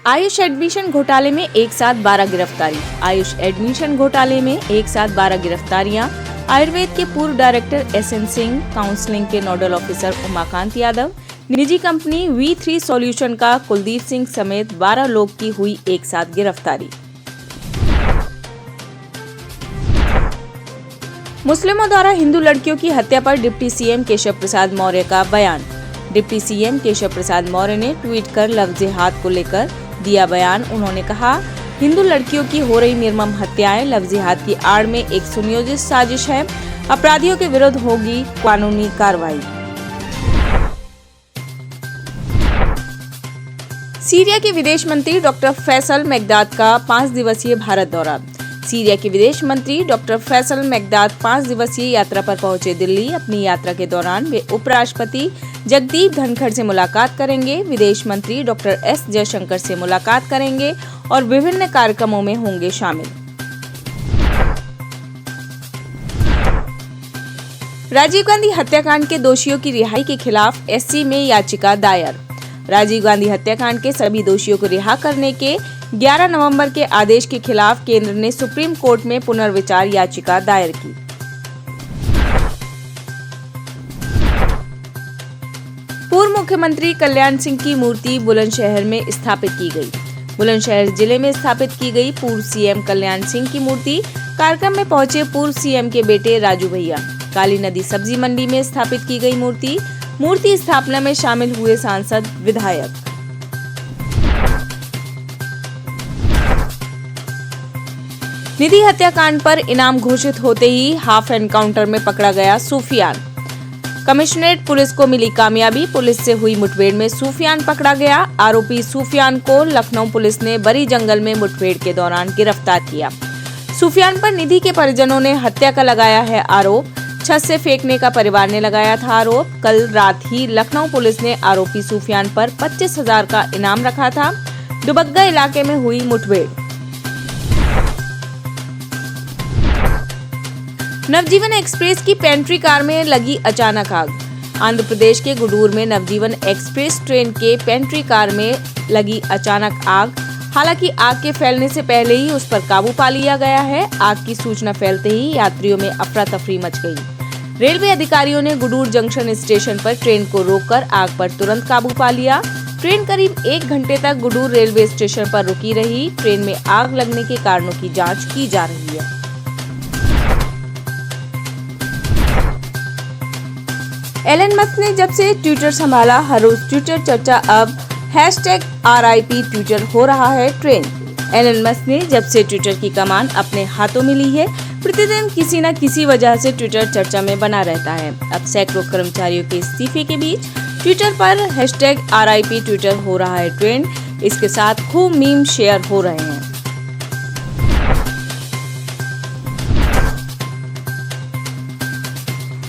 Ayush admission घोटाले में एक साथ 12 गिरफ्तारी। आयुष एडमिशन घोटाले में एक साथ 12 गिरफ्तारियां। आयुर्वेद के पूर्व डायरेक्टर SN सिंह, काउंसलिंग के नोडल ऑफिसर उमाकांत यादव, निजी कंपनी V3 सॉल्यूशन का कुलदीप सिंह समेत 12 लोग की हुई एक साथ गिरफ्तारी। मुस्लिमों द्वारा हिंदू लड़कियों की हत्या पर डिप्टी CM केशव प्रसाद मौर्य का बयान। डिप्टी CM केशव प्रसाद मौर्य ने ट्वीट कर लव-जिहाद को लेकर दिया बयान। उन्होंने कहा, हिंदू लड़कियों की हो रही निर्मम हत्याएं लव-जिहाद की आड़ में एक सुनियोजित साजिश है। अपराधियों के विरुद्ध होगी कानूनी कार्रवाई। सीरिया के विदेश मंत्री डॉक्टर फैसल मेकदाद का 5 दिवसीय भारत दौरा। सीरिया के विदेश मंत्री डॉक्टर फैसल मेकदाद 5 दिवसीय यात्रा पर पहुंचे दिल्ली। अपनी यात्रा के दौरान वे उपराष्ट्रपति जगदीप धनखड़ से मुलाकात करेंगे। विदेश मंत्री डॉक्टर S जयशंकर से मुलाकात करेंगे और विभिन्न कार्यक्रमों में होंगे शामिल। राजीव गांधी हत्याकांड के दोषियों की रिहाई के खिलाफ SC में याचिका दायर। राजीव गांधी हत्याकांड के सभी दोषियों को रिहा करने के 11 नवंबर के आदेश के खिलाफ केंद्र ने सुप्रीम कोर्ट में पुनर्विचार याचिका दायर की। पूर्व मुख्यमंत्री कल्याण सिंह की मूर्ति बुलंदशहर में स्थापित की गई। बुलंदशहर जिले में स्थापित की गई पूर्व CM कल्याण सिंह की मूर्ति। कार्यक्रम में पहुंचे पूर्व CM के बेटे राजू भैया। काली नदी सब्जी मंडी में स्थापित की गई मूर्ति स्थापना में शामिल हुए सांसद, विधायक। निधि हत्याकांड पर इनाम घोषित होते ही हाफ एनकाउंटर में पकड़ा गया सूफियान। कमिश्नरेट पुलिस को मिली कामयाबी। पुलिस से हुई मुठभेड़ में सूफियान पकड़ा गया। आरोपी सूफियान को लखनऊ पुलिस ने बरी जंगल में मुठभेड़ के दौरान गिरफ्तार किया। सूफियान पर निधि के परिजनों ने हत्या का लगाया है आरोप। छत से फेंकने का परिवार ने लगाया था आरोप। कल रात ही लखनऊ पुलिस ने आरोपी सूफियान पर 25,000 का इनाम रखा था। दुबग्गा इलाके में हुई मुठभेड़। नवजीवन एक्सप्रेस की पेंट्री कार में लगी अचानक आग। आंध्र प्रदेश के गुडूर में नवजीवन एक्सप्रेस ट्रेन के पेंट्री कार में लगी अचानक आग। हालांकि आग के फैलने से पहले ही उस पर काबू पा लिया गया है। आग की सूचना फैलते ही यात्रियों में अफरा तफरी मच गई। रेलवे अधिकारियों ने गुडूर जंक्शन स्टेशन पर ट्रेन को रोककर आग पर तुरंत काबू पा लिया। ट्रेन करीब 1 घंटे तक गुडूर रेलवे स्टेशन पर रुकी रही। ट्रेन में आग लगने के कारणों की जांच की जा रही है। एलन मस्क ने जब से ट्विटर संभाला, हर रोज ट्विटर चर्चा अब #RIP ट्विटर हो रहा है ट्रेंड। एलन मस्क ने जब से ट्विटर की कमान अपने हाथों में ली है, प्रतिदिन किसी न किसी वजह से ट्विटर चर्चा में बना रहता है। अब सैकड़ों कर्मचारियों के इस्तीफे के बीच ट्विटर पर #RIP ट्विटर हो रहा है ट्रेंड। इसके साथ खूब मीम शेयर हो रहे हैं।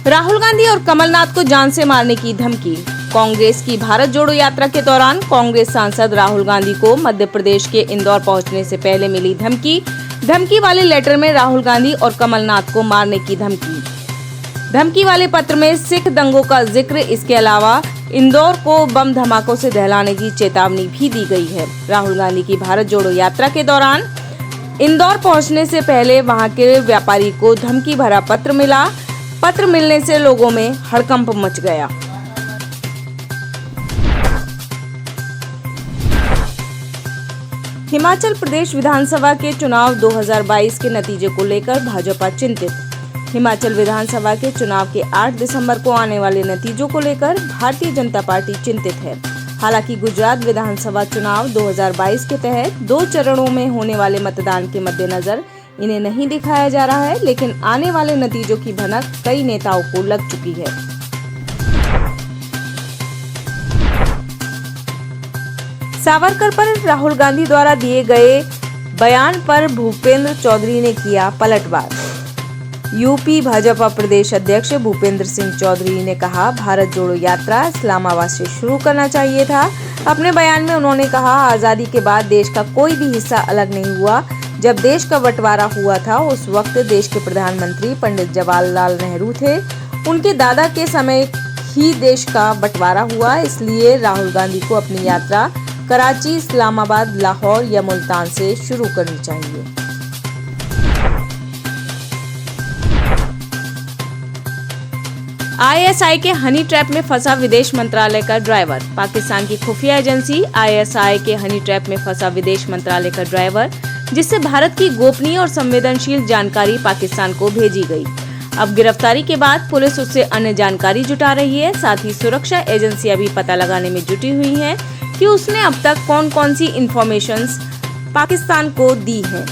राहुल गांधी और कमलनाथ को जान से मारने की धमकी। कांग्रेस की भारत जोड़ो यात्रा के दौरान कांग्रेस सांसद राहुल गांधी को मध्य प्रदेश के इंदौर पहुंचने से पहले मिली धमकी वाले लेटर में राहुल गांधी और कमलनाथ को मारने की धमकी वाले पत्र में सिख दंगों का जिक्र, इसके अलावा इंदौर को बम धमाकों से दहलाने की चेतावनी भी दी गई है। राहुल गांधी की भारत जोड़ो यात्रा के दौरान इंदौर पहुंचने से पहले वहां के व्यापारी को धमकी भरा पत्र मिला। पत्र मिलने से लोगों में हड़कंप मच गया। हिमाचल प्रदेश विधानसभा के चुनाव 2022 के नतीजे को लेकर भाजपा चिंतित। हिमाचल विधानसभा के चुनाव के 8 दिसंबर को आने वाले नतीजों को लेकर भारतीय जनता पार्टी चिंतित है। हालांकि गुजरात विधानसभा चुनाव 2022 के तहत 2 चरणों में होने वाले मतदान के मद्देनजर इन्हें नहीं दिखाया जा रहा है, लेकिन आने वाले नतीजों की भनक कई नेताओं को लग चुकी है। सावरकर पर राहुल गांधी द्वारा दिए गए बयान पर भूपेंद्र चौधरी ने किया पलटवार। यूपी भाजपा प्रदेश अध्यक्ष भूपेंद्र सिंह चौधरी ने कहा, भारत जोड़ो यात्रा इस्लामाबाद से शुरू करना चाहिए था। अपने बयान में उन्होंने कहा, आजादी के बाद देश का कोई भी हिस्सा अलग नहीं हुआ। जब देश का बंटवारा हुआ था उस वक्त देश के प्रधानमंत्री पंडित जवाहरलाल नेहरू थे। उनके दादा के समय ही देश का बंटवारा हुआ, इसलिए राहुल गांधी को अपनी यात्रा कराची, इस्लामाबाद, लाहौर या मुल्तान से शुरू करनी चाहिए। आईएसआई के हनी ट्रैप में फंसा विदेश मंत्रालय का ड्राइवर। पाकिस्तान की खुफिया एजेंसी आईएसआई के हनी ट्रैप में फंसा विदेश मंत्रालय का ड्राइवर, जिससे भारत की गोपनीय और संवेदनशील जानकारी पाकिस्तान को भेजी गई। अब गिरफ्तारी के बाद पुलिस उससे अन्य जानकारी जुटा रही है। साथ ही सुरक्षा एजेंसियां भी पता लगाने में जुटी हुई हैं कि उसने अब तक कौन कौन सी इंफॉर्मेशंस पाकिस्तान को दी है।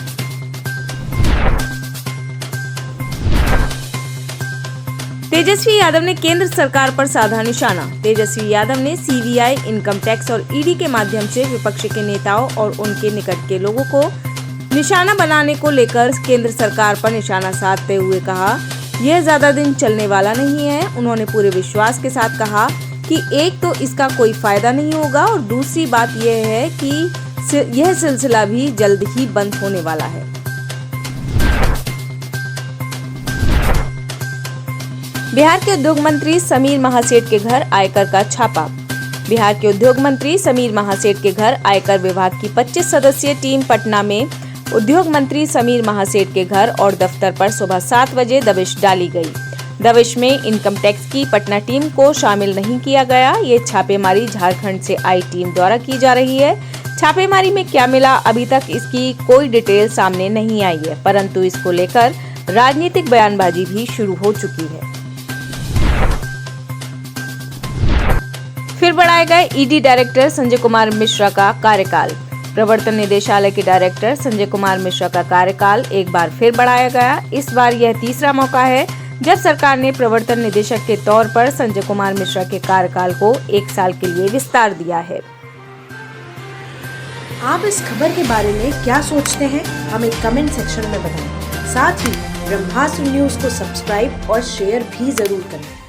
तेजस्वी यादव ने केंद्र सरकार पर साधा निशाना। तेजस्वी यादव ने सीबीआई, इनकम टैक्स और ईडी के माध्यम से विपक्ष के नेताओं और उनके निकट के लोगों को निशाना बनाने को लेकर केंद्र सरकार पर निशाना साधते हुए कहा, यह ज्यादा दिन चलने वाला नहीं है। उन्होंने पूरे विश्वास के साथ कहा कि एक तो इसका कोई फायदा नहीं होगा और दूसरी बात यह है कि यह सिलसिला भी जल्द ही बंद होने वाला है। बिहार के उद्योग मंत्री समीर महासेठ के घर आयकर का छापा। बिहार के उद्योग मंत्री समीर महासेठ के घर आयकर विभाग की 25 सदस्यीय टीम पटना में उद्योग मंत्री समीर महासेठ के घर और दफ्तर पर सुबह 7 बजे दबिश डाली गई। दबिश में इनकम टैक्स की पटना टीम को शामिल नहीं किया गया। ये छापेमारी झारखंड से आई टीम द्वारा की जा रही है। छापेमारी में क्या मिला, अभी तक इसकी कोई डिटेल सामने नहीं आई है, परंतु इसको लेकर राजनीतिक बयानबाजी भी शुरू हो चुकी है। फिर बढ़ाया गया ईडी डायरेक्टर संजय कुमार मिश्रा का कार्यकाल। प्रवर्तन निदेशालय के डायरेक्टर संजय कुमार मिश्रा का कार्यकाल एक बार फिर बढ़ाया गया। इस बार यह तीसरा मौका है जब सरकार ने प्रवर्तन निदेशक के तौर पर संजय कुमार मिश्रा के कार्यकाल को 1 साल के लिए विस्तार दिया है। आप इस खबर के बारे में क्या सोचते हैं, हमें कमेंट सेक्शन में बताएं। साथ ही ब्रह्मास्त्र न्यूज को सब्सक्राइब और शेयर भी जरूर करें।